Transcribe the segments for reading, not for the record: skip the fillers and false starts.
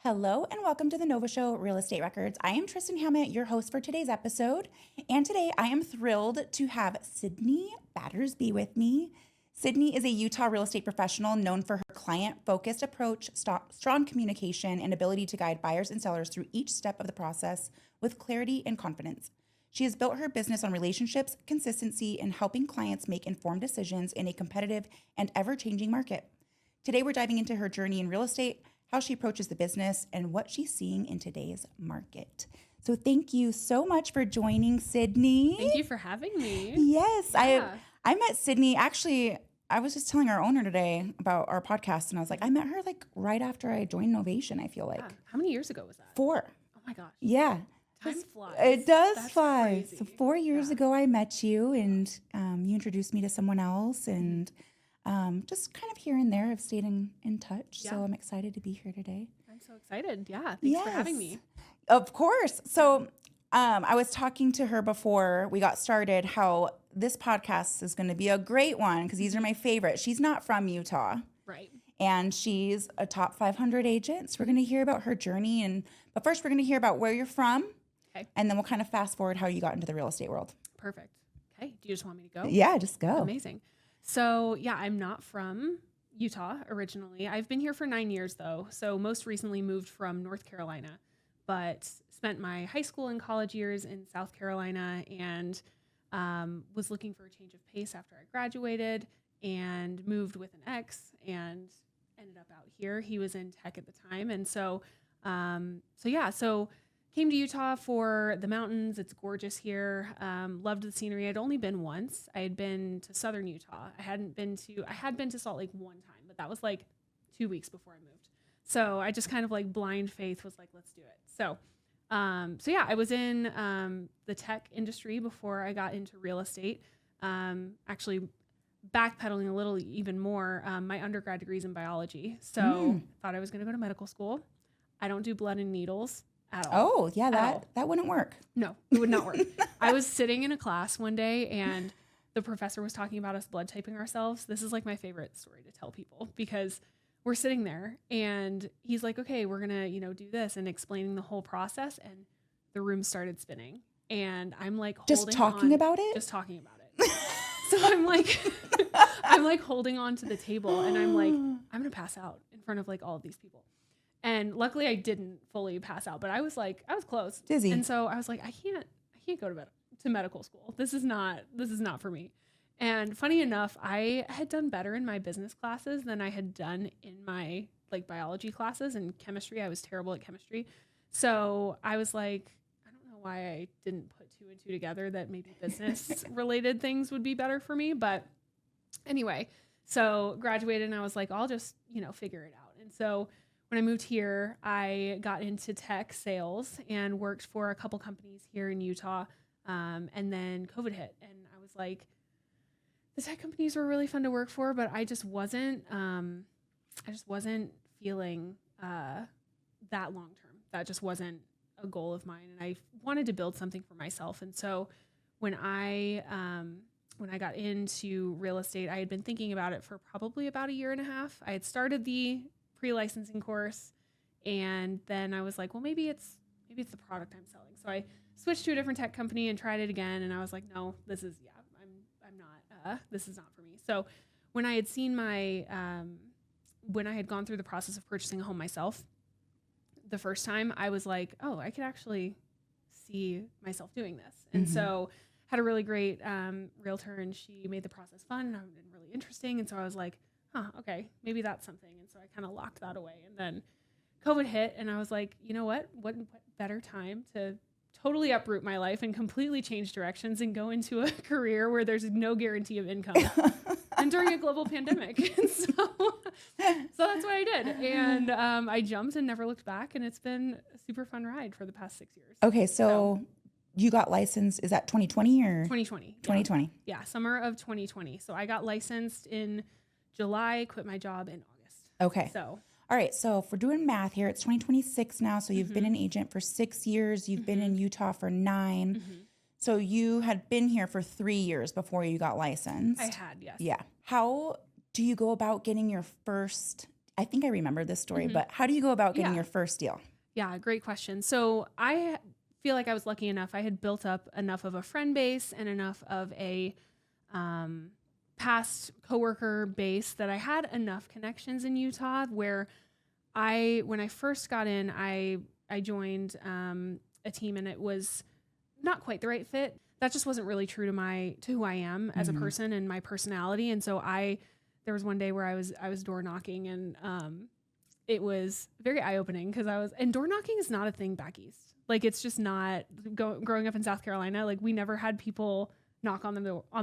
Hello and welcome to the Nova Show Real Estate Records. I am Tristan Hammett, your host for today's episode. And today I am thrilled to have Sydney Battersby with me. Sydney is a Utah real estate professional known for her client-focused approach, strong communication, and ability to guide buyers and sellers through each step of the process with clarity and confidence. She has built her business on relationships, consistency, and helping clients make informed decisions in a competitive and ever-changing market. Today we're diving into her journey in real estate, how she approaches the business, and what she's seeing in today's market. So thank you so much for joining, Sydney. Thank you for having me. Yes, Yeah. I met Sydney. Actually, I was just telling our owner today about our podcast, and I was like, I met her like right after I joined Novation, I feel like. Yeah. How many years ago was that? 4. Oh my gosh. Yeah. Time flies. It does That's fly. crazy. So 4 years ago, I met you, and you introduced me to someone else, and just kind of here and there, I've stayed in touch. Yeah. So I'm excited to be here today. I'm so excited. Yeah. Thanks for having me. Of course. So I was talking to her before we got started how this podcast is going to be a great one because these are my favorite. She's not from Utah. Right. And she's a top 500 agent. So we're going to hear about her journey. But first, we're going to hear about where you're from. Okay. And then we'll kind of fast forward how you got into the real estate world. Perfect. Okay. Do you just want me to go? Yeah, just go. Amazing. So yeah, I'm not from Utah originally. I've been here for 9 years though. So most recently moved from North Carolina, but spent my high school and college years in South Carolina and was looking for a change of pace after I graduated and moved with an ex and ended up out here. He was in tech at the time. And so came to Utah for the mountains. It's gorgeous here. Loved the scenery. I'd only been once. I had been to southern Utah. I had been to Salt Lake one time, but that was like 2 weeks before I moved. So I just kind of like blind faith was like, let's do it. So I was in the tech industry before I got into real estate. Actually backpedaling a little even more, my undergrad degree is in biology. So thought I was going to go to medical school. I don't do blood and needles at all. Oh, yeah, that wouldn't work. No, it would not work. I was sitting in a class one day and the professor was talking about us blood typing ourselves. This is like my favorite story to tell people because we're sitting there and he's like, okay, we're going to, do this and explaining the whole process. And the room started spinning and I'm like, just talking about it. So I'm like holding on to the table and I'm like, I'm going to pass out in front of like all of these people. And luckily I didn't fully pass out, but I was close. Dizzy. And so I was like, I can't go to medical school. This is not for me. And funny enough, I had done better in my business classes than I had done in my like biology classes and chemistry. I was terrible at chemistry. So I was like, I don't know why I didn't put 2 and 2 together that maybe business related things would be better for me. But anyway, so graduated and I was like, I'll just, figure it out. And so when I moved here, I got into tech sales and worked for a couple companies here in Utah. And then COVID hit and I was like, the tech companies were really fun to work for, but I just wasn't feeling that long term. That just wasn't a goal of mine. And I wanted to build something for myself. And so when I got into real estate, I had been thinking about it for probably about a year and a half. I had started the pre-licensing course and then I was like, well, maybe it's the product I'm selling. So I switched to a different tech company and tried it again. And I was like, no, this is not for me. So when I had seen when I had gone through the process of purchasing a home myself, the first time I was like, oh, I could actually see myself doing this. And so had a really great realtor and she made the process fun and really interesting. And so I was like, okay, maybe that's something. And so I kind of locked that away. And then COVID hit and I was like, you know what better time to totally uproot my life and completely change directions and go into a career where there's no guarantee of income and during a global pandemic. And so that's what I did. And I jumped and never looked back. And it's been a super fun ride for the past 6 years. Okay. So you got licensed, is that 2020 or? 2020. 2020. Yeah, summer of 2020. So I got licensed in July, quit my job in August. Okay. So, all right. So if we're doing math here, it's 2026 now. So you've been an agent for 6 years. You've been in Utah for 9. So you had been here for 3 years before you got licensed. I had, yes. Yeah. How do you go about getting your first I think I remember this story, Mhm. but how do you go about getting Yeah. your first deal? Yeah, great question. So I feel like I was lucky enough. I had built up enough of a friend base and enough of a past coworker base that I had enough connections in Utah where when I first got in, I joined a team, and it was not quite the right fit. That just wasn't really true to who I am as a person and my personality. And so there was one day where I was door knocking, and it was very eye opening because and door knocking is not a thing back east. Like, it's just not. Growing up in South Carolina, like, we never had people knock on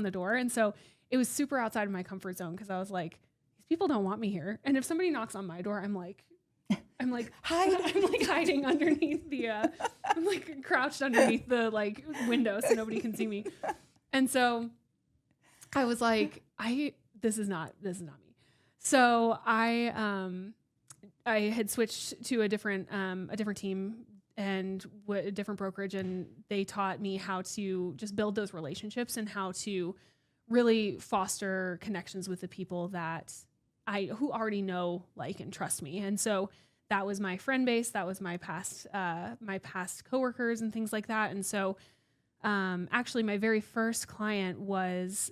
the door, and so it was super outside of my comfort zone because I was like, these people don't want me here. And if somebody knocks on my door, I'm like hiding underneath I'm like crouched underneath the like window so nobody can see me. And so I was like, this is not me. So I had switched to a different team and a different brokerage, and they taught me how to just build those relationships and how to really foster connections with the people who already know, like, and trust me. And so that was my friend base. That was my past coworkers and things like that. And so, actually my very first client was,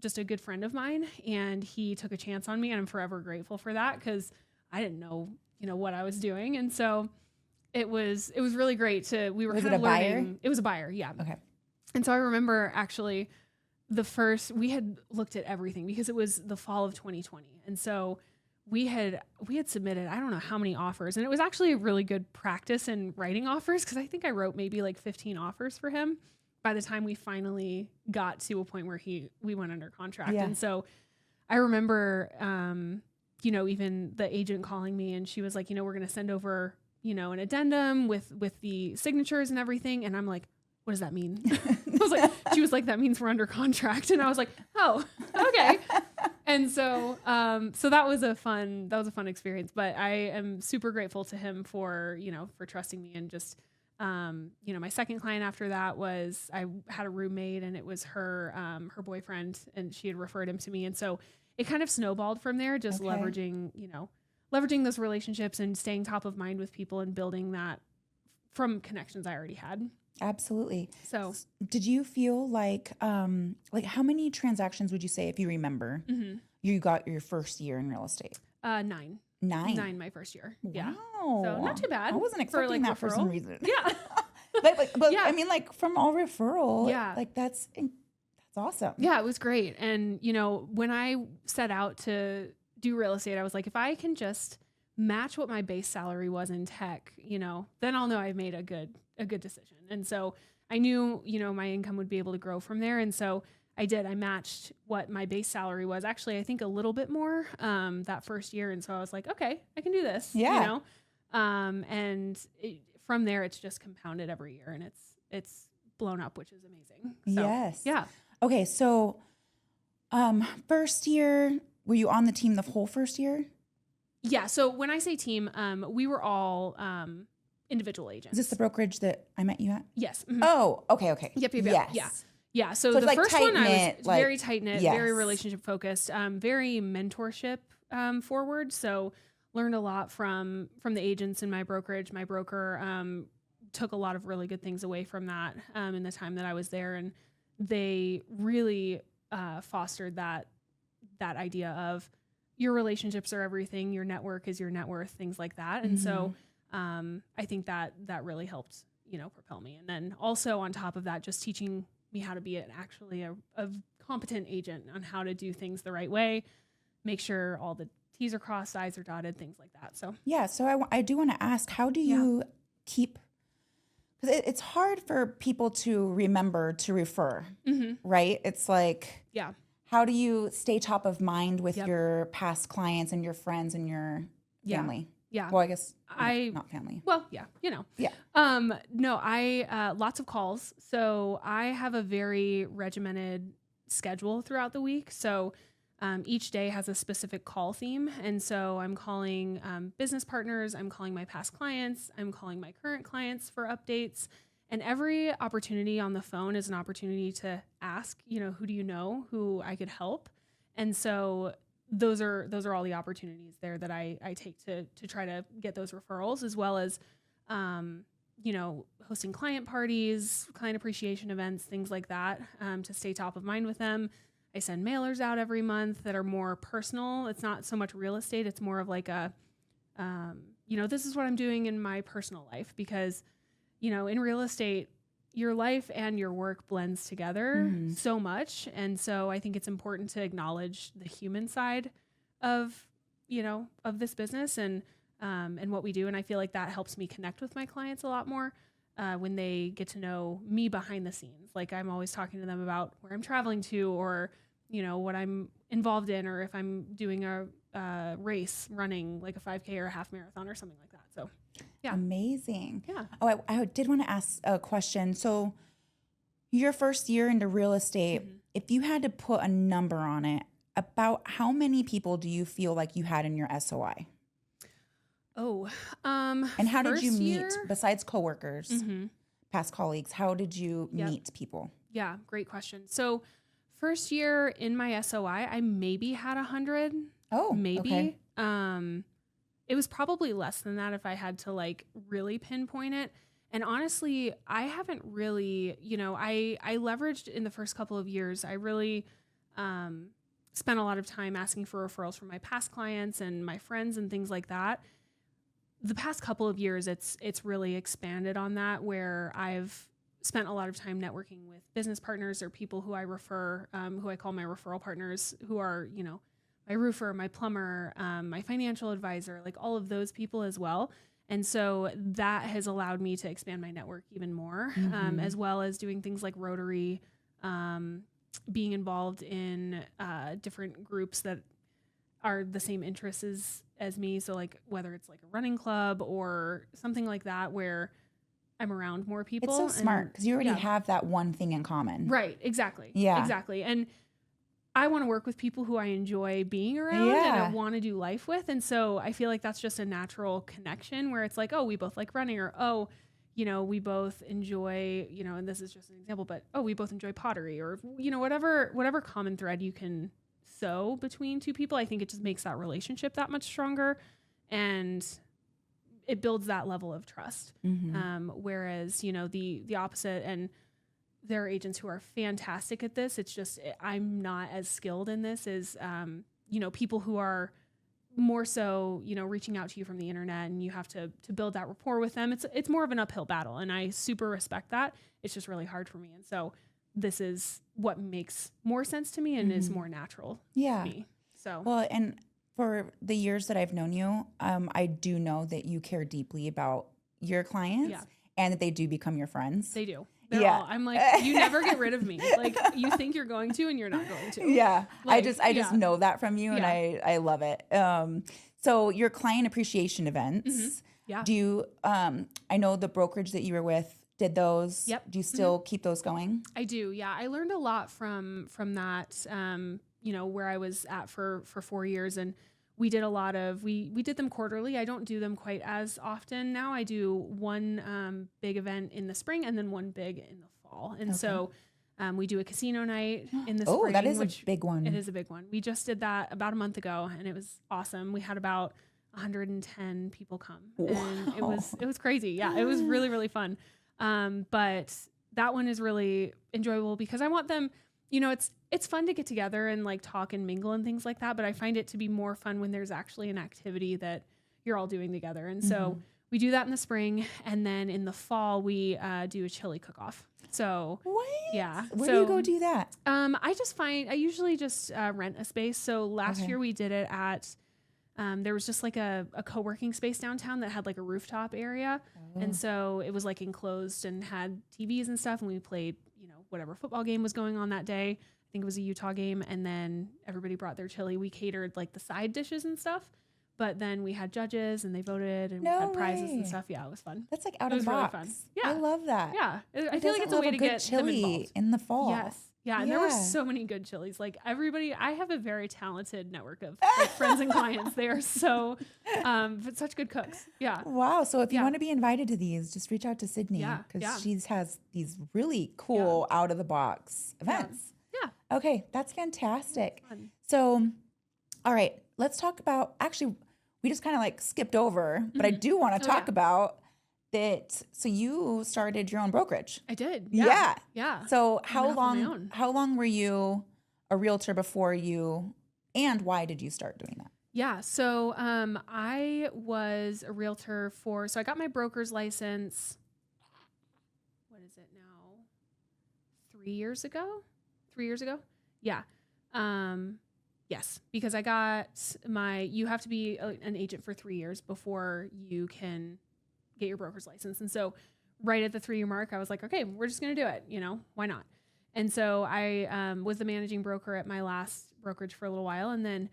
just a good friend of mine, and he took a chance on me, and I'm forever grateful for that because I didn't know, what I was doing. And so it was really great we were Was kind it of a buyer? learning. It was a buyer. Yeah. Okay. And so I remember actually we had looked at everything because it was the fall of 2020. And so we had submitted, I don't know how many offers, and it was actually a really good practice in writing offers because I think I wrote maybe like 15 offers for him by the time we finally got to a point where we went under contract. Yeah. And so I remember, even the agent calling me, and she was like, we're going to send over, an addendum with the signatures and everything. And I'm like, what does that mean? She was like, that means we're under contract. And I was like, oh, okay. And so, that was a fun experience, but I am super grateful to him for trusting me. And just, my second client after that was, I had a roommate, and it was her boyfriend, and she had referred him to me. And so it kind of snowballed from there, just Okay. leveraging those relationships and staying top of mind with people and building that from connections I already had. Absolutely. So did you feel like how many transactions would you say, if you remember, you got your first year in real estate? 9 my first year. Yeah. Wow. So not too bad. I wasn't expecting that for some reason. Yeah. but Yeah. I mean, like, from all referral, Yeah. like that's awesome. Yeah, it was great. And, when I set out to do real estate, I was like, if I can just match what my base salary was in tech, then I'll know I've made a good decision. And so I knew, my income would be able to grow from there. And so I did. I matched what my base salary was. Actually, I think a little bit more that first year. And so I was like, okay, I can do this. Yeah. From there, it's just compounded every year, and it's blown up, which is amazing. So, Yes. yeah. Okay. So, first year, were you on the team the whole first year? Yeah. So when I say team, we were all individual agents. Is this the brokerage that I met you at? Yes. Mhm. Oh, okay. Yep. Yes. Yeah. Yeah. So So the it's like first one, I tight-knit, was like- very tight knit, Yes. very relationship focused, very mentorship forward. So learned a lot from the agents in my brokerage. My broker took a lot of really good things away from that in the time that I was there, and they really fostered that idea of your relationships are everything, your network is your net worth, things like that. And so I think that really helped, propel me. And then also on top of that, just teaching me how to be a competent agent on how to do things the right way, make sure all the T's are crossed, I's are dotted, things like that. So Yeah. So I do want to ask, how do you keep, because it's hard for people to remember to refer, right? It's like, yeah. how do you stay top of mind with Yep. your past clients and your friends and your family? Yeah. Well, I guess I- not family. Well, yeah. Yeah. No, I lots of calls. So I have a very regimented schedule throughout the week. So each day has a specific call theme. And so I'm calling business partners, I'm calling my past clients, I'm calling my current clients for updates. And every opportunity on the phone is an opportunity to ask, who do you know who I could help? And so those are all the opportunities there that I take to try to get those referrals, as well as, hosting client parties, client appreciation events, things like that, to stay top of mind with them. I send mailers out every month that are more personal. It's not so much real estate. It's more of like a, this is what I'm doing in my personal life, because, in real estate, your life and your work blends together so much. And so I think it's important to acknowledge the human side of this business and what we do. And I feel like that helps me connect with my clients a lot more when they get to know me behind the scenes. Like, I'm always talking to them about where I'm traveling to, or, what I'm involved in, or if I'm doing a race, running like a 5K or a half marathon or something like that. So, yeah. Amazing. Yeah. Oh, I did want to ask a question. So your first year into real estate, if you had to put a number on it, about how many people do you feel like you had in your SOI? Oh, and how did you meet, year? besides coworkers, past colleagues, how did you meet people? Yeah, great question. So first year in my SOI, I maybe had 100. Oh, maybe. Okay. It was probably less than that if I had to like really pinpoint it. And honestly, I haven't really, I leveraged in the first couple of years. I really spent a lot of time asking for referrals from my past clients and my friends and things like that. The past couple of years, it's really expanded on that, where I've spent a lot of time networking with business partners or people who I refer, who I call my referral partners, who are, my roofer, my plumber, my financial advisor, like all of those people as well. And so that has allowed me to expand my network even more, as well as doing things like Rotary, being involved in different groups that are the same interests as me. So like whether it's like a running club or something like that, where I'm around more people. It's so smart because you already have that one thing in common. Right. Exactly. Yeah. Exactly. And I want to work with people who I enjoy being around and I want to do life with. And so I feel like that's just a natural connection where it's like, oh, we both like running, or, oh, we both enjoy, and this is just an example, but, oh, we both enjoy pottery, or, whatever common thread you can sew between two people. I think it just makes that relationship that much stronger, and it builds that level of trust. Whereas, the opposite, and there are agents who are fantastic at this. It's just, I'm not as skilled in this as, people who are more so, reaching out to you from the internet, and you have to build that rapport with them. It's more of an uphill battle, and I super respect that. It's just really hard for me. And so this is what makes more sense to me and is more natural to me. So, well, and for the years that I've known you, I do know that you care deeply about your clients and that they do become your friends. They do. I'm like, you never get rid of me. Like, you think you're going to, and you're not going to. Yeah. Like, I just know that from you, and I love it. So your client appreciation events, do you, I know the brokerage that you were with did those. Yep. Do you still keep those going? I do. Yeah. I learned a lot from that, where I was at for 4 years, and we did a lot of, we did them quarterly. I don't do them quite as often now. I do one big event in the spring and then one big in the fall. And so we do a casino night in the spring. Oh, that is a big one. It is a big one. We just did that about a month ago, and it was awesome. We had about 110 people come, and it was crazy. Yeah, it was really, really fun. But that one is really enjoyable because I want them, it's fun to get together and like talk and mingle and things like that. But I find it to be more fun when there's actually an activity that you're all doing together. And so we do that in the spring, and then in the fall we do a chili cook-off. So what? Yeah. Where do you go do that? I usually just rent a space. So last year we did it at, there was just like a co-working space downtown that had like a rooftop area. And so it was like enclosed and had TVs and stuff. And we played, whatever football game was going on that day. I think it was a Utah game. And then everybody brought their chili. We catered like the side dishes and stuff. But then we had judges, and they voted, and we had prizes and stuff. Yeah, it was fun. That's like out of the box. Really fun. Yeah. I love that. Yeah. I feel like it's a way to get them involved. In the fall. Yes. Yeah. And there were so many good chilies. Like everybody, I have a very talented network of like, friends and clients. They are so, but such good cooks. Yeah. Wow. So if you want to be invited to these, just reach out to Sydney because she has these really cool out of the box events. Yeah. Okay. That's fantastic. So All right, let's talk about, actually, we just kind of like skipped over, but I do want to talk about that. So you started your own brokerage. I did. Yeah. Yeah. So I went off on my own. how long were you a realtor before and why did you start doing that? Yeah. So I was a realtor so I got my broker's license. What is it now? 3 years ago? 3 years ago? Yeah. Yes, because I got you have to be an agent for 3 years before you can get your broker's license. And so right at the 3-year mark, I was like, okay, we're just going to do it. Why not? And so I was the managing broker at my last brokerage for a little while. And then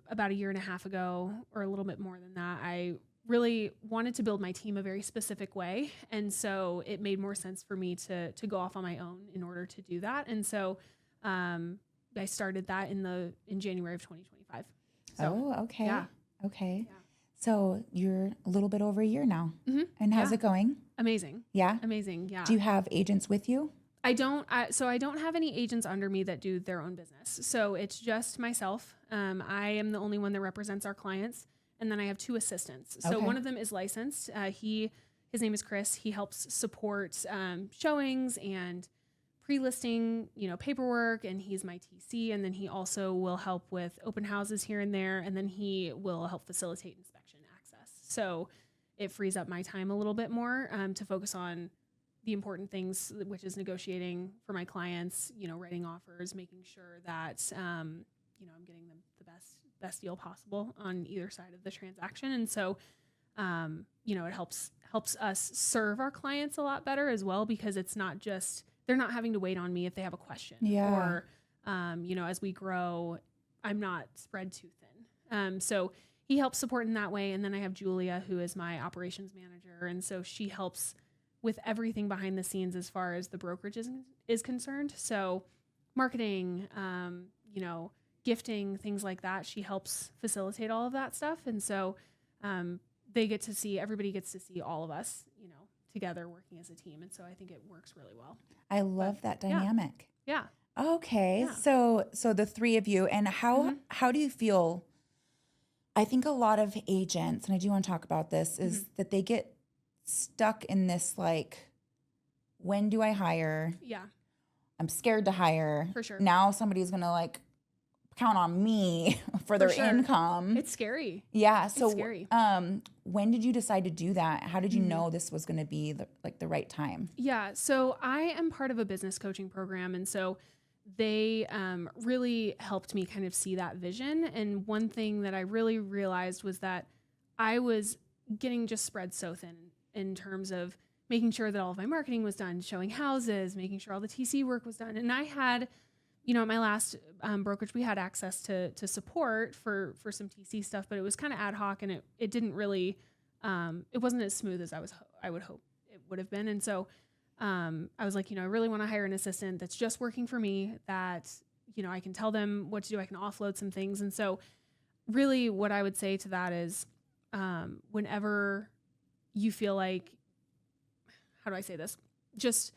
about a year and a half ago, or a little bit more than that, I really wanted to build my team a very specific way. And so it made more sense for me to go off on my own in order to do that. And so I started that in January of 2025. So, okay. Yeah. Okay. Yeah. So you're a little bit over a year now. Mm-hmm. And how's it going? Amazing. Yeah. Amazing. Yeah. Do you have agents with you? I don't have any agents under me that do their own business. So it's just myself. I am the only one that represents our clients. And then I have 2 assistants. So one of them is licensed. His name is Chris. He helps support showings and pre-listing, paperwork, and he's my TC. And then he also will help with open houses here and there. And then he will help facilitate inspection access. So it frees up my time a little bit more to focus on the important things, which is negotiating for my clients, writing offers, making sure that, I'm getting them the best deal possible on either side of the transaction. And so, it helps us serve our clients a lot better as well, because it's not just, they're not having to wait on me if they have a question. Yeah. Or, as we grow, I'm not spread too thin. So he helps support in that way. And then I have Julia, who is my operations manager. And so she helps with everything behind the scenes as far as the brokerage is concerned. So marketing, gifting, things like that. She helps facilitate all of that stuff. And so everybody gets to see all of us, together working as a team. And so I think it works really well. I love that dynamic. Yeah. Okay. Yeah. So the 3 of you, and how do you feel? I think a lot of agents, and I do want to talk about this, is that they get stuck in this, like, when do I hire? Yeah. I'm scared to hire. For sure. Now somebody's going to like count on me for their income. It's scary. Yeah. So, it's scary. When did you decide to do that? How did you know this was going to be the right time? Yeah. So I am part of a business coaching program. And so they really helped me kind of see that vision. And one thing that I really realized was that I was getting just spread so thin in terms of making sure that all of my marketing was done, showing houses, making sure all the TC work was done. And I had, at my last brokerage, we had access to support for some TC stuff, but it was kind of ad hoc, and it didn't really, it wasn't as smooth as I would hope it would have been. And so I was like, I really want to hire an assistant that's just working for me, that, I can tell them what to do. I can offload some things. And so really what I would say to that is whenever you feel like, how do I say this? Just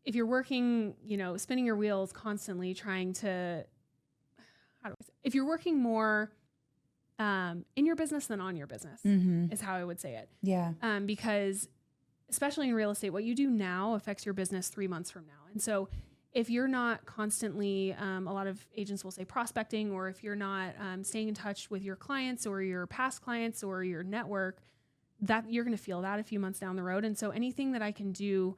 if you're working, spinning your wheels constantly trying to, if you're working more in your business than on your business is how I would say it. Yeah. Because especially in real estate, what you do now affects your business 3 months from now. And so if you're not constantly, a lot of agents will say prospecting, or if you're not staying in touch with your clients or your past clients or your network, that you're going to feel that a few months down the road. And so anything that I can do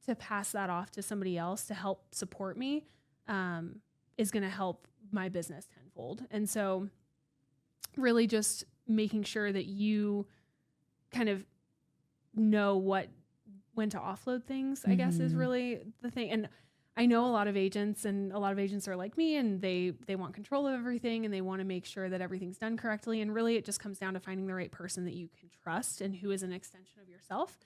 to pass that off to somebody else to help support me is going to help my business tenfold. And so really just making sure that you kind of know when to offload things, I guess, is really the thing. And I know a lot of agents, and a lot of agents are like me, and they want control of everything, and they want to make sure that everything's done correctly. And really it just comes down to finding the right person that you can trust and who is an extension of yourself.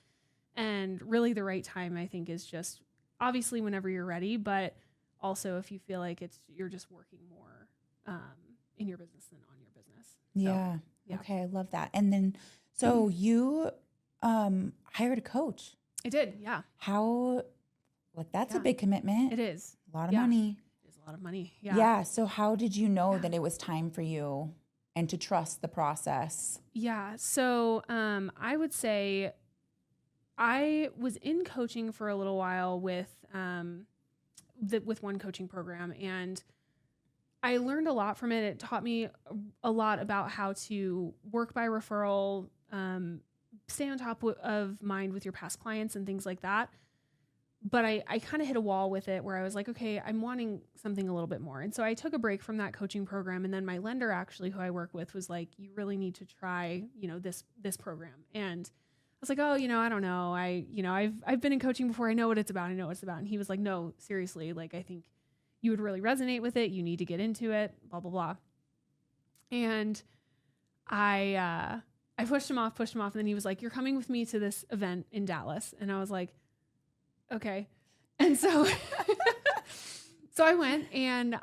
And really the right time, I think, is just obviously whenever you're ready, but also if you feel like you're just working more in your business than on your business. Yeah. So, yeah. Okay. I love that. And then, so you hired a coach. I did. Yeah. How, that's a big commitment. It is. A lot of money. It is a a lot of money. Yeah. Yeah. So how did you know that it was time for you and to trust the process? Yeah. So I would say I was in coaching for a little while with one coaching program, and I learned a lot from it. It taught me a lot about how to work by referral, stay on top of mind with your past clients and things like that. But I kind of hit a wall with it where I was like, okay, I'm wanting something a little bit more. And so I took a break from that coaching program. And then my lender, actually, who I work with, was like, you really need to try, this program. And I was like, oh, I don't know. I've been in coaching before. I know what it's about. And he was like, no, seriously. Like, I think you would really resonate with it. You need to get into it, blah, blah, blah. And I pushed him off. And then he was like, you're coming with me to this event in Dallas. And I was like, okay. And so, so I went, and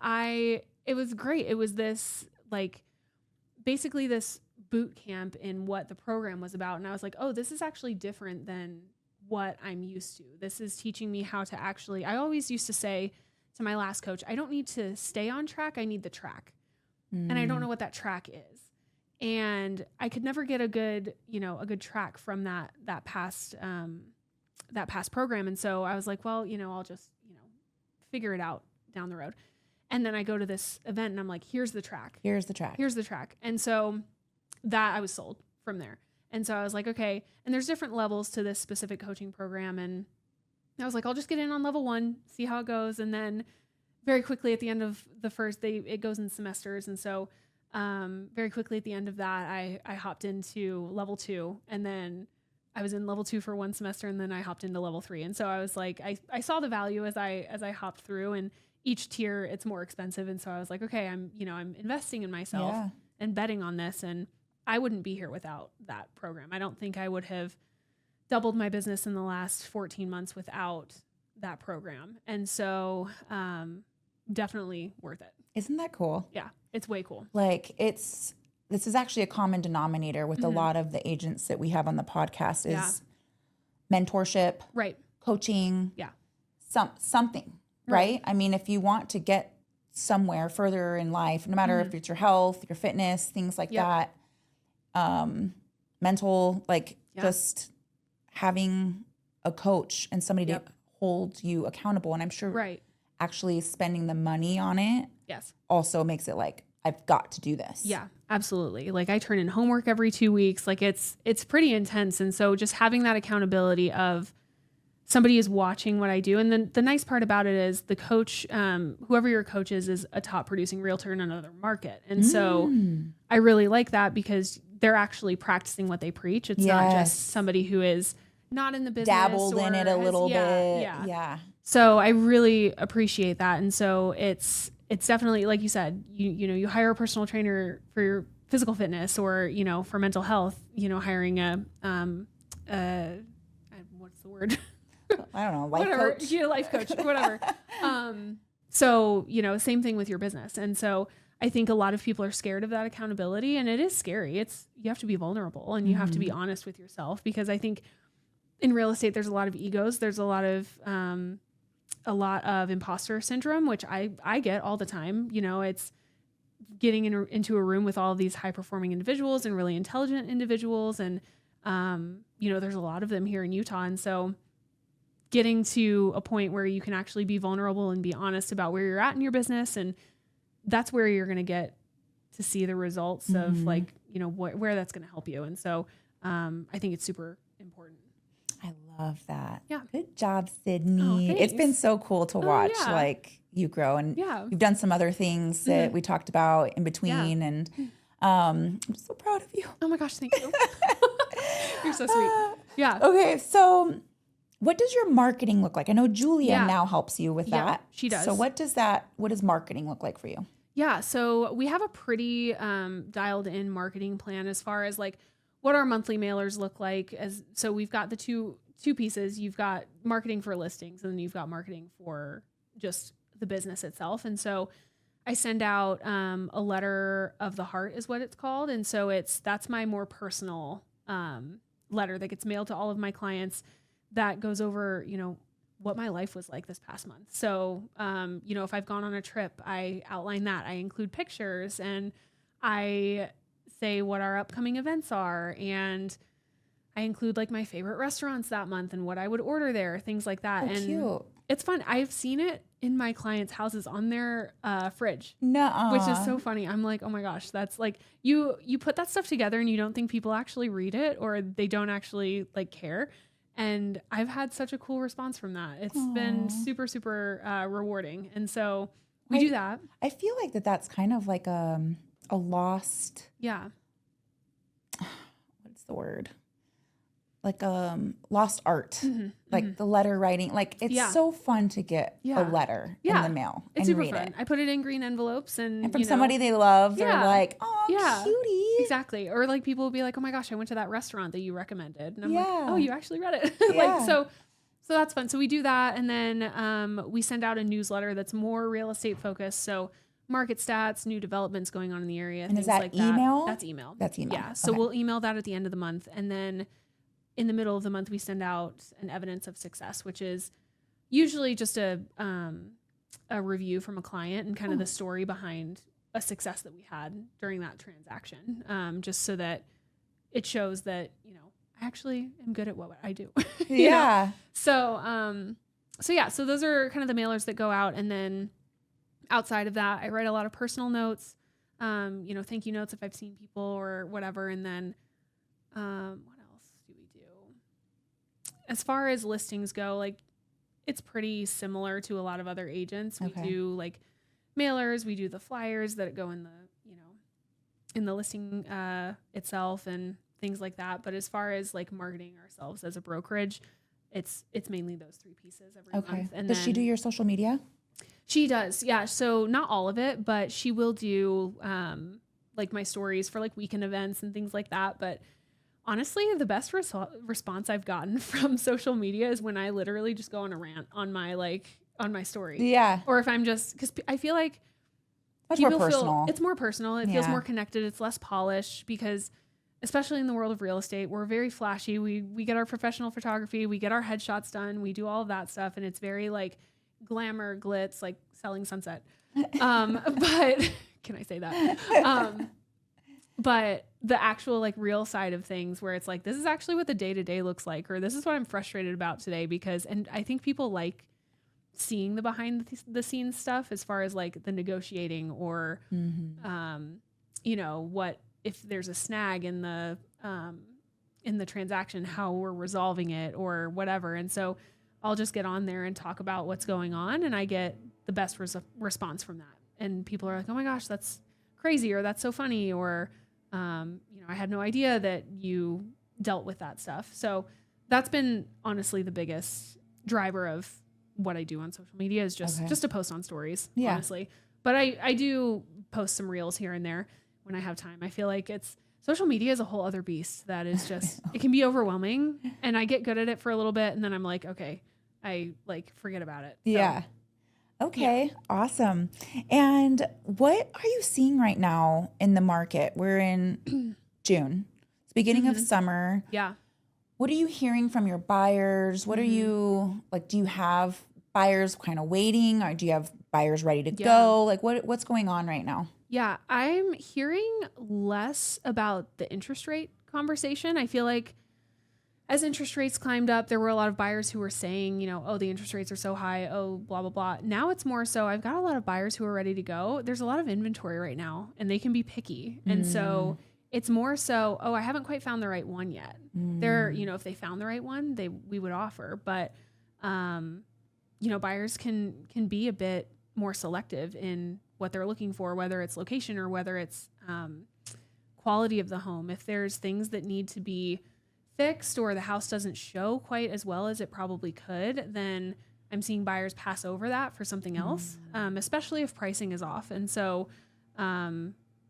it was great. It was this, like, basically this boot camp in what the program was about. And I was like, oh, this is actually different than what I'm used to. This is teaching me how to actually, I always used to say to my last coach, I don't need to stay on track. I need the track. And I don't know what that track is. And I could never get a good track from that past program. And so I was like, well, I'll just, figure it out down the road. And then I go to this event, and I'm like, here's the track. And so that I was sold from there. And so I was like, okay. And there's different levels to this specific coaching program. And I was like, I'll just get in on level 1, see how it goes. And then very quickly at the end of the first, it goes in semesters. And so very quickly at the end of that, I hopped into level 2, and then I was in level 2 for 1 semester, and then I hopped into level 3. And so I was like, I saw the value as I hopped through, and each tier it's more expensive. And so I was like, okay, I'm investing in myself and betting on this. And I wouldn't be here without that program. I don't think I would have doubled my business in the last 14 months without that program. And so, definitely worth it. Isn't that cool? Yeah. It's way cool. Like this is actually a common denominator with a lot of the agents that we have on the podcast is mentorship, right? Coaching, yeah, something, right? I mean, if you want to get somewhere further in life, no matter if it's your health, your fitness, things like that, mental, like just having a coach and somebody to hold you accountable. And I'm sure actually spending the money on it also makes it like, I've got to do this. Yeah, absolutely. Like I turn in homework every 2 weeks. Like it's pretty intense. And so just having that accountability of somebody is watching what I do. And then the nice part about it is the coach, whoever your coach is a top producing realtor in another market. And so I really like that because they're actually practicing what they preach. It's not just somebody who is not in the business. Dabbled in it a little bit. Yeah. So I really appreciate that. And so it's definitely, like you said, you hire a personal trainer for your physical fitness or, for mental health, hiring a what's the word? I don't know. Life coach. Yeah, life coach, whatever. So, same thing with your business. And so I think a lot of people are scared of that accountability, and it is scary. You have to be vulnerable and you have to be honest with yourself, because I think in real estate, there's a lot of egos. There's a lot of imposter syndrome, which I get all the time. It's getting into a room with all of these high performing individuals and really intelligent individuals. And, there's a lot of them here in Utah. And so getting to a point where you can actually be vulnerable and be honest about where you're at in your business. And that's where you're going to get to see the results of where that's going to help you. And so, I think it's super important. I love that. Yeah. Good job, Sydney. Oh, it's been so cool to watch you grow, and you've done some other things that we talked about in between. And I'm so proud of you. Oh my gosh. Thank you. You're so sweet. Yeah. Okay. So what does your marketing look like? I know Julia now helps you with that. She does. So what does marketing look like for you? Yeah. So we have a pretty dialed in marketing plan as far as like what our monthly mailers look like. So we've got the two pieces. You've got marketing for listings, and then you've got marketing for just the business itself. And so I send out a letter of the heart is what it's called. And so that's my more personal letter that gets mailed to all of my clients that goes over, what my life was like this past month. So, you know, if I've gone on a trip, I outline that. I include pictures and I say what our upcoming events are, and I include like my favorite restaurants that month and what I would order there, things like that. Oh, and cute. it's fun. I've seen it in my clients' houses on their fridge, Nuh-uh. which is so funny. I'm like, oh my gosh, that's like you put that stuff together and you don't think people actually read it or they don't actually like care. And I've had such a cool response from that. It's been super, super rewarding. And so we do that. I feel like that's kind of like a lost, Yeah. what's the word? Like lost art, like the letter writing. Like it's so fun to get a letter in the mail It's and super read fun. it. I put it in green envelopes and from somebody they love. They're like, oh, yeah, cutie. Exactly. Or like people will be like, oh my gosh, I went to that restaurant that you recommended. And I'm like, Yeah. oh, you actually read it. Like, so that's fun. So we do that. And then we send out a newsletter that's more real estate focused. So market stats, new developments going on in the area. And is that like email? That's email. That's email. Yeah. So we'll email that at the end of the month. And then in the middle of the month, we send out an evidence of success, which is usually just a review from a client and kind of the story behind a success that we had during that transaction. Just so that it shows that, you know, I actually am good at what I do. Yeah. Know? So those are kind of the mailers that go out. And then outside of that, I write a lot of personal notes, you know, thank you notes if I've seen people or whatever. And then, what else do we do? As far as listings go, like it's pretty similar to a lot of other agents. We do like mailers, we do the flyers that go in the, you know, in the listing itself and things like that. But as far as like marketing ourselves as a brokerage, it's mainly those three pieces every month. And does she do your social media? She does. Yeah. So not all of it, but she will do like my stories for like weekend events and things like that. But honestly, the best response I've gotten from social media is when I literally just go on a rant on my story. Yeah. Or if I'm just, because I feel like it's more personal. It's more personal. It feels more connected. It's less polished because especially in the world of real estate, we're very flashy. We get our professional photography, we get our headshots done, we do all of that stuff. And it's very like glamour, glitz, like selling sunset. But can I say that? But the actual like real side of things where it's like, this is actually what the day-to-day looks like, or this is what I'm frustrated about today and I think people like seeing the behind the scenes stuff as far as like the negotiating or, you know, what, if there's a snag in the transaction, how we're resolving it or whatever. And so I'll just get on there and talk about what's going on and I get the best response from that. And people are like, oh my gosh, that's crazy. Or that's so funny. Or, you know, I had no idea that you dealt with that stuff. So that's been honestly the biggest driver of what I do on social media is just to post on stories, honestly. But I do post some reels here and there when I have time. I feel like social media is a whole other beast that is just, it can be overwhelming and I get good at it for a little bit. And then I'm like, okay, I like forget about it. So, yeah. Okay. Yeah. Awesome. And what are you seeing right now in the market? We're in June. It's beginning of summer. Yeah. What are you hearing from your buyers? What are you like, do you have buyers kind of waiting or do you have buyers ready to go? Like what's going on right now? Yeah, I'm hearing less about the interest rate conversation. I feel like as interest rates climbed up, there were a lot of buyers who were saying, you know, oh, the interest rates are so high. Oh, blah, blah, blah. Now it's more so I've got a lot of buyers who are ready to go. There's a lot of inventory right now and they can be picky. And so it's more so, oh, I haven't quite found the right one yet. They're, you know, if they found the right one, we would offer. But, you know, buyers can be a bit more selective in what they're looking for, whether it's location or whether it's quality of the home. If there's things that need to be fixed or the house doesn't show quite as well as it probably could, then I'm seeing buyers pass over that for something else, especially if pricing is off. And so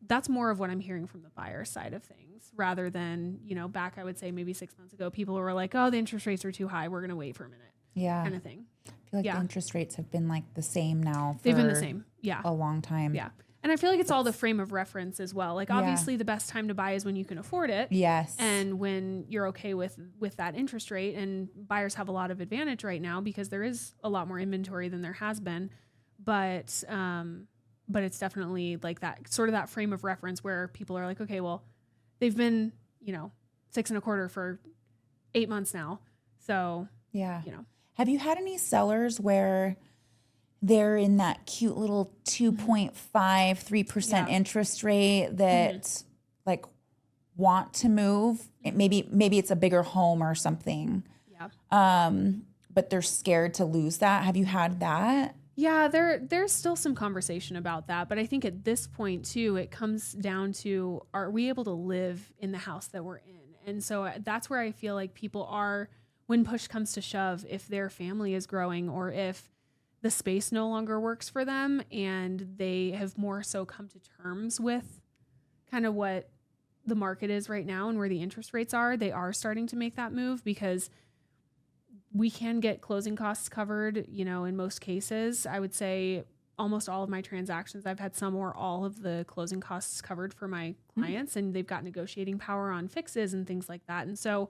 that's more of what I'm hearing from the buyer side of things rather than, you know, back, I would say maybe 6 months ago, people were like, oh, the interest rates are too high. We're going to wait for a minute. Kind of thing. I feel like the interest rates have been like the same now. They've been the same. A long time. Yeah. And I feel like it's all the frame of reference as well. Like obviously the best time to buy is when you can afford it. Yes. And when you're okay with that interest rate, and buyers have a lot of advantage right now because there is a lot more inventory than there has been. But it's definitely like that sort of that frame of reference where people are like, okay, well, they've been, 6.25 for 8 months now. So, Have you had any sellers where they're in that cute little 2.5, 3% interest rate that like want to move? Maybe it's a bigger home or something. Yeah. But they're scared to lose that. Have you had that? Yeah, there's still some conversation about that. But I think at this point too, it comes down to, are we able to live in the house that we're in? And so that's where I feel like people are, when push comes to shove, if their family is growing or if the space no longer works for them and they have more so come to terms with kind of what the market is right now and where the interest rates are, they are starting to make that move because we can get closing costs covered, in most cases. I would say almost all of my transactions, I've had some or all of the closing costs covered for my clients, and they've got negotiating power on fixes and things like that. And so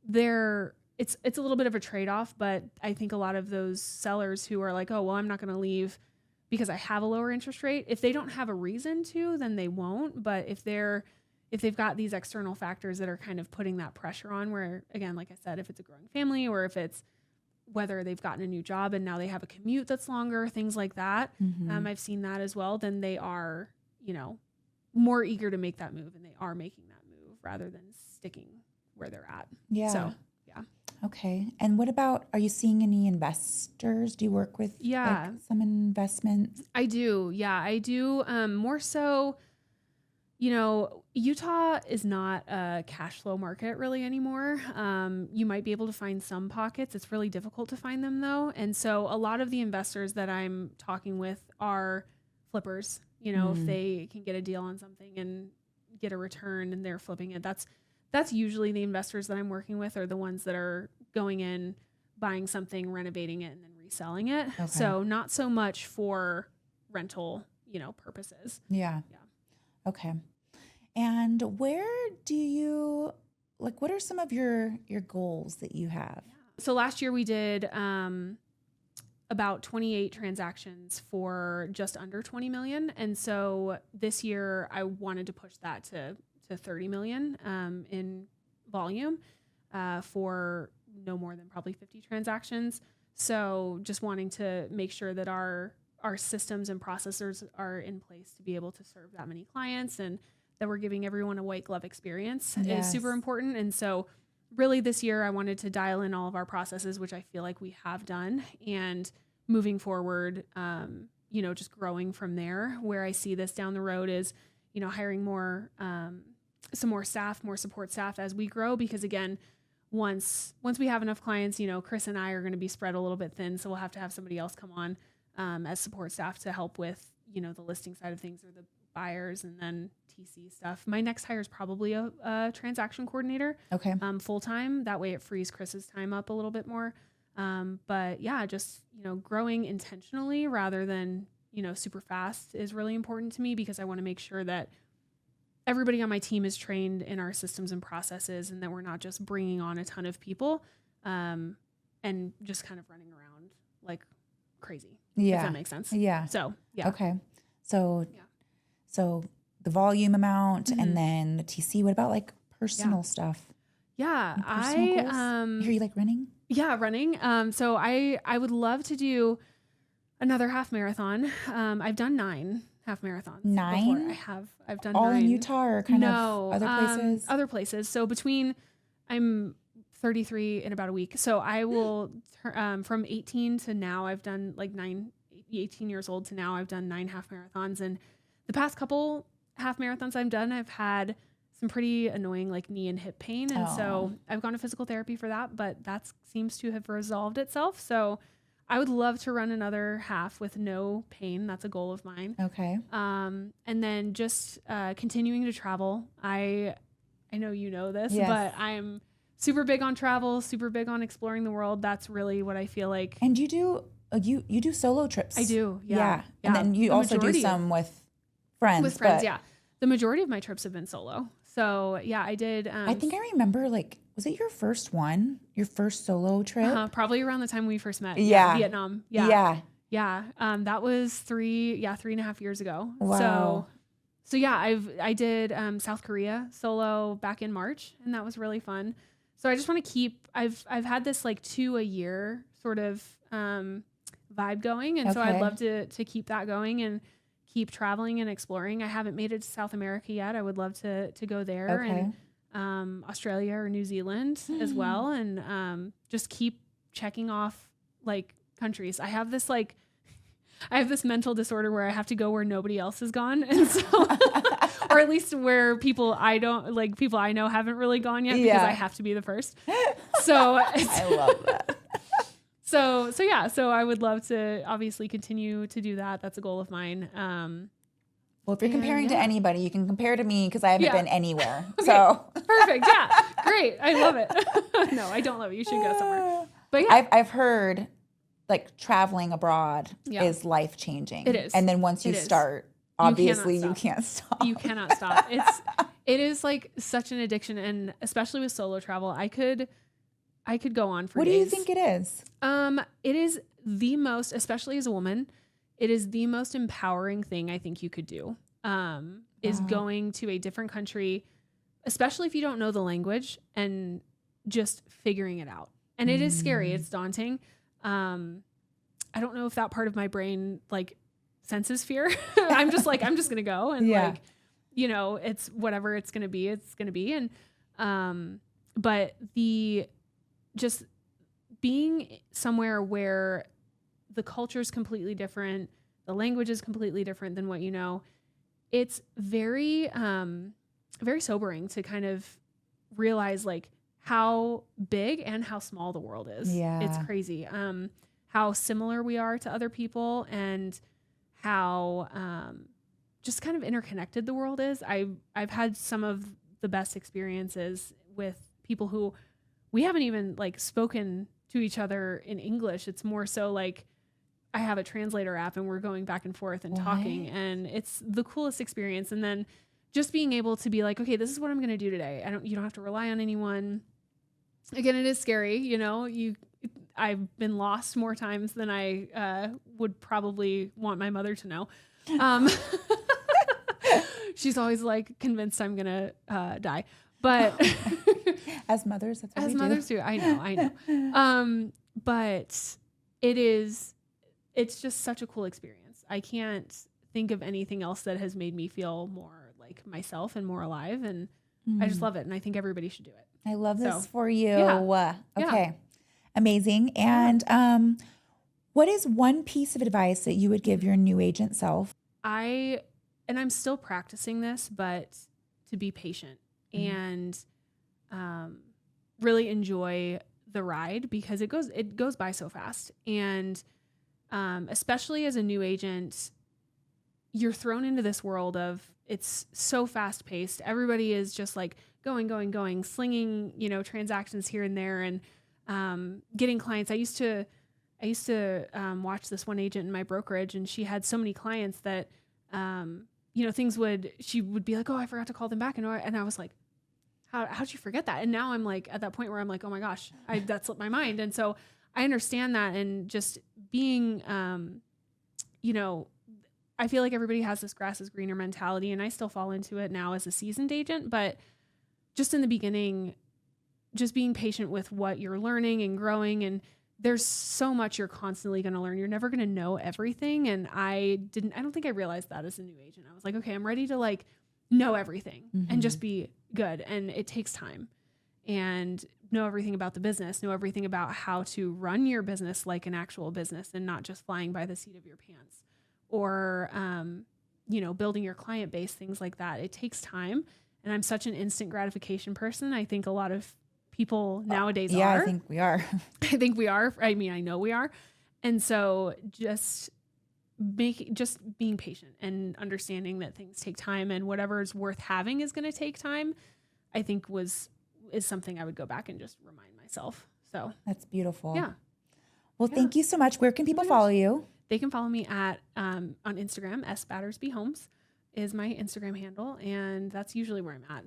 it's a little bit of a trade-off, but I think a lot of those sellers who are like, oh, well, I'm not going to leave because I have a lower interest rate. If they don't have a reason to, then they won't. But if they've got these external factors that are kind of putting that pressure on, where again, like I said, if it's a growing family or if it's whether they've gotten a new job and now they have a commute that's longer, things like that. I've seen that as well. Then they are, more eager to make that move, and they are making that move rather than sticking where they're at. Yeah. So, Okay. And what about, are you seeing any investors? Do you work with some investments? I do. Yeah, I do. More so, Utah is not a cash flow market really anymore. You might be able to find some pockets. It's really difficult to find them though. And so a lot of the investors that I'm talking with are flippers. If they can get a deal on something and get a return and they're flipping it, that's usually the investors that I'm working with, are the ones that are going in, buying something, renovating it, and then reselling it. Okay. So not so much for rental, purposes. Yeah. Okay. And where do you, what are some of your goals that you have? So last year we did about 28 transactions for just under 20 million. And so this year I wanted to push that to 30 million in volume for no more than probably 50 transactions. So just wanting to make sure that our systems and processors are in place to be able to serve that many clients, and that we're giving everyone a white glove experience is super important. And so really this year I wanted to dial in all of our processes, which I feel like we have done, and moving forward, just growing from there. Where I see this down the road is, hiring more, some more staff, more support staff as we grow, because again, once we have enough clients, Chris and I are going to be spread a little bit thin. So we'll have to have somebody else come on as support staff to help with, the listing side of things or the buyers, and then TC stuff. My next hire is probably a transaction coordinator. Okay. Full-time. That way it frees Chris's time up a little bit more. But yeah, just, growing intentionally rather than, super fast is really important to me, because I want to make sure that everybody on my team is trained in our systems and processes, and that we're not just bringing on a ton of people, and just kind of running around like crazy. Yeah. If that makes sense. Yeah. So, yeah. Okay. So the volume amount, and then the TC, what about personal stuff? Yeah. Are you running? Yeah, running. So I would love to do another half marathon. I've done 9 half marathons. 9? Before. I've done all 9. in Utah or other places? Other places. So I'm 33 in about a week. So I will, from 18 to now, I've done 18 years old to now, I've done 9 half marathons. And the past couple half marathons I've done, I've had some pretty annoying knee and hip pain. And so I've gone to physical therapy for that, but that seems to have resolved itself. So I would love to run another half with no pain. That's a goal of mine. Okay. And then just continuing to travel. I know you know this, yes. but I'm super big on travel, super big on exploring the world. That's really what I feel like. And you do Oh, you do solo trips. I do. Yeah. Yeah. And then you The also do majority some with friends. with friends. Yeah. The majority of my trips have been solo. So yeah, I did. I think I remember, like, was it your first one? Your first solo trip? Probably around the time we first met. Yeah. Vietnam. Yeah. Yeah. Yeah. That was 3.5 years ago. Wow. So yeah, I did South Korea solo back in March, and that was really fun. So I just want to keep, I've had this like 2 a year sort of vibe going. And so I'd love to keep that going and keep traveling and exploring. I haven't made it to South America yet. I would love to go there and Australia or New Zealand as well. And just keep checking off like countries. I have this mental disorder where I have to go where nobody else has gone. And so, or at least where people I know haven't really gone yet because I have to be the first. So I love that. So I would love to obviously continue to do that. That's a goal of mine. Well, if you're comparing to anybody, you can compare to me because I haven't been anywhere. Okay. So Perfect. Yeah. Great. I love it. No, I don't love it. You should go somewhere. But yeah. I've heard like traveling abroad is life changing. It is. And then once you start, obviously you can't stop. You cannot stop. It is like such an addiction. And especially with solo travel, I could go on for days. What do you think it is? It is the most, especially as a woman, it is the most empowering thing I think you could do. Is going to a different country, especially if you don't know the language, and just figuring it out. And it is scary. It's daunting. I don't know if that part of my brain like senses fear. I'm just going to go and like, you know, it's whatever it's going to be, it's going to be. And, but just being somewhere where the culture is completely different, the language is completely different than what you know, it's very, very sobering to kind of realize like how big and how small the world is. Yeah. It's crazy. How similar we are to other people and how just kind of interconnected the world is. I've had some of the best experiences with people who we haven't even like spoken to each other in English. It's more so like I have a translator app and we're going back and forth and talking, and it's the coolest experience. And then just being able to be like, okay, this is what I'm going to do today. You don't have to rely on anyone. Again, it is scary. You know, I've been lost more times than I would probably want my mother to know. She's always like convinced I'm going to die. But as mothers, that's what as we mothers do. I know. But it's just such a cool experience. I can't think of anything else that has made me feel more like myself and more alive. And I just love it. And I think everybody should do it. I love this for you. Yeah. Okay. Amazing. And what is one piece of advice that you would give your new agent self? I'm still practicing this, but to be patient and really enjoy the ride, because it goes by so fast. And especially as a new agent, you're thrown into this world of it's so fast paced. Everybody is just like going, slinging, you know, transactions here and there, and getting clients. I used to watch this one agent in my brokerage, and she had so many clients that, you know, she would be like, oh, I forgot to call them back. And I was like, how'd you forget that? And now I'm like at that point where I'm like, oh my gosh, that slipped my mind. And so I understand that. And just being, you know, I feel like everybody has this grass is greener mentality, and I still fall into it now as a seasoned agent, but just in the beginning, just being patient with what you're learning and growing. And there's so much you're constantly going to learn. You're never going to know everything. And I don't think I realized that as a new agent. I was like, okay, I'm ready to like know everything and just be good. And it takes time, and know everything about the business, know everything about how to run your business like an actual business and not just flying by the seat of your pants, or, you know, building your client base, things like that. It takes time. And I'm such an instant gratification person. I think a lot of people nowadays are. Yeah, I think we are. I think we are. I mean, I know we are. And so just being patient and understanding that things take time, and whatever is worth having is going to take time, I think is something I would go back and just remind myself. So that's beautiful. Yeah. Well, thank you so much. Where can people follow you? They can follow me at on Instagram. Battersby Homes is my Instagram handle, and that's usually where I'm at.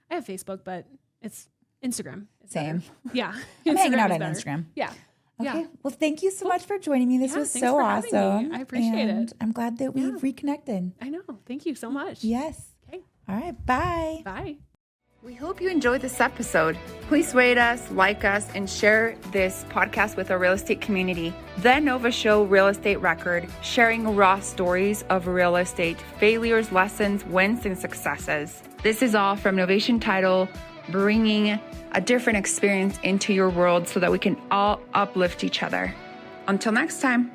I have Facebook, but it's Instagram. It's Same. better. Yeah. I'm hanging out on Instagram. Yeah. Okay. Yeah. Well, thank you so much for joining me. This was thanks so for having me. awesome. I appreciate it. I'm glad that we've reconnected. I know. Thank you so much. Yes. Okay. All right. Bye. Bye. We hope you enjoyed this episode. Please rate us, like us, and share this podcast with our real estate community. The Nova Show Real Estate Record, sharing raw stories of real estate, failures, lessons, wins, and successes. This is all from Novation Title, bringing a different experience into your world so that we can all uplift each other. Until next time.